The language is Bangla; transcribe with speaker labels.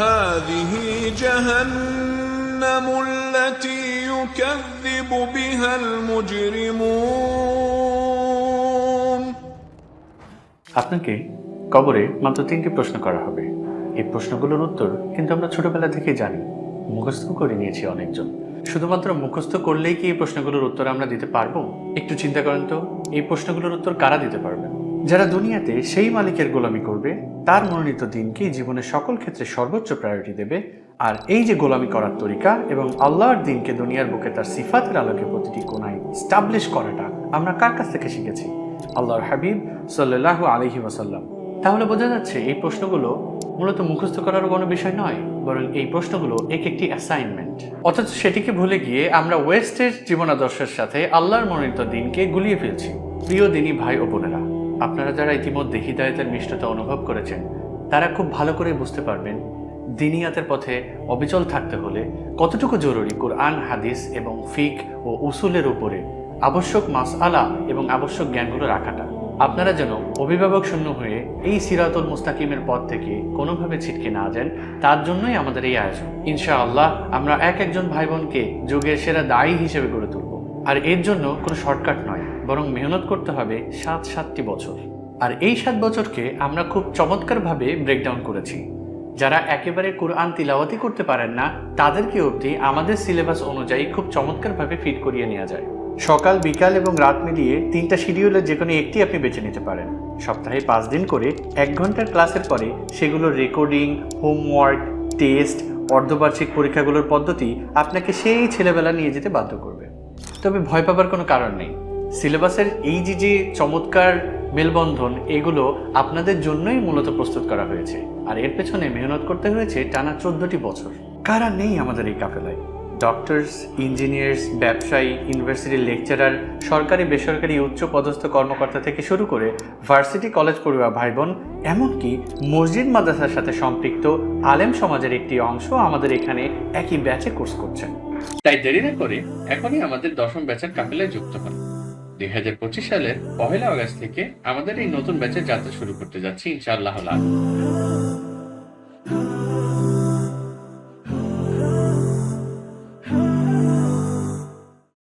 Speaker 1: هذه جهنم التي يكذب بها المجرمون।
Speaker 2: আপনাকে কবরে মাত্র 3টি প্রশ্ন করা হবে। এই প্রশ্নগুলোর উত্তর কিন্তু আমরা ছোটবেলা থেকেই জানি, মুখস্থ করে নিয়েছি অনেকজন। শুধুমাত্র মুখস্থ করলেই কি এই প্রশ্নগুলোর উত্তর আমরা দিতে পারবো? একটু চিন্তা করেন তো, এই প্রশ্নগুলোর উত্তর কারা দিতে পারবেন? যারা দুনিয়াতে সেই মালিকের গোলামি করবে, তার মনোনীত দিনকে জীবনের সকল ক্ষেত্রে সর্বোচ্চ প্রায়োরিটি দেবে। আর এই যে গোলামি করার তরিকা এবং আল্লাহর দিনকে দুনিয়ার বুকে তার সিফাতের আলোকে প্রতিটি কোণায় স্টাবলিশ করাটা আমরা কার কাছ থেকে শিখেছি? আল্লাহর হাবিব সাল্লাল্লাহু আলাইহি ওয়াসাল্লাম। তাহলে বোঝা যাচ্ছে এই প্রশ্নগুলো মূলত মুখস্থ করার কোনো বিষয় নয়, বরং এই প্রশ্নগুলো একটি অ্যাসাইনমেন্ট। অথচ সেটিকে ভুলে গিয়ে আমরা ওয়েস্টের জীবনাদর্শের সাথে আল্লাহর মনোনীত দিনকে গুলিয়ে ফেলছি। প্রিয় দিনী ভাই ও বোনেরা, আপনারা যারা ইতিমধ্যে হিদায়াতের মিষ্টতা অনুভব করেছেন, তারা খুব ভালো করে বুঝতে পারবেন দিনিয়াতের পথে অবিচল থাকতে হলে কতটুকু জরুরি কুরআন, হাদিস এবং ফিক ও উসুলের উপরে আবশ্যক মাসআলা এবং আবশ্যক জ্ঞানগুলো রাখাটা। আপনারা যেন অভিভাবক শূন্য হয়ে এই সিরাতুল মুস্তাকিমের পথ থেকে কোনোভাবে ছিটকে না যান, তার জন্যই আমাদের এই আয়োজন। ইনশাআল্লাহ আমরা একজন ভাই বোনকে যুগের সেরা দায়ী হিসেবে গড়ে তুলব। আর এর জন্য কোনো শর্টকাট নয়, বরং মেহনত করতে হবে 7টি বছর। আর এই 7 বছরকে আমরা খুব চমৎকারভাবে ব্রেকডাউন করেছি। যারা একেবারে কোরআন তিলাওয়াতি করতে পারেন না, তাদেরকে অবধি আমাদের সিলেবাস অনুযায়ী খুব চমৎকারভাবে ফিট করিয়ে নেওয়া যায়। সকাল, বিকাল এবং রাত মিলিয়ে 3টা শিডিউলের যে কোনো একটি আপনি বেছে নিতে পারেন। সপ্তাহে 5 দিন করে 1 ঘন্টার ক্লাসের পরে সেগুলোর রেকর্ডিং, হোমওয়ার্ক, টেস্ট, অর্ধবার্ষিক পরীক্ষাগুলোর পদ্ধতি আপনাকে সেই ছেলেবেলা নিয়ে যেতে বাধ্য করবে। তবে ভয় পাবার কোনো কারণ নেই। সিলেবাসের এই যে চমৎকার মেলবন্ধন, এগুলো আপনাদের জন্যই মূলত প্রস্তুত করা হয়েছে। আর এর পেছনে মেহনত করতে হয়েছে টানা 14টি বছর। কারা নেই আমাদের এই কাফেলায়? ডক্টরস, ইঞ্জিনিয়ার্স, ব্যবসায়ী, ইউনিভার্সিটির লেকচারার, সরকারি বেসরকারি উচ্চ পদস্থ কর্মকর্তা থেকে শুরু করে ভার্সিটি কলেজ পড়ুয়া ভাই বোন, এমনকি মসজিদ মাদ্রাসার সাথে সম্পৃক্ত আলেম সমাজের একটি অংশ আমাদের এখানে একই ব্যাচে কোর্স করছেন। তাই দেরি না করে এখনই আমাদের 10ম ব্যাচের কাফেলায় যুক্ত হন। 2025 সালের 1 আগস্ট থেকে আমাদের এই নতুন ব্যাচের যাত্রা শুরু করতে যাচ্ছি ইনশাআল্লাহ।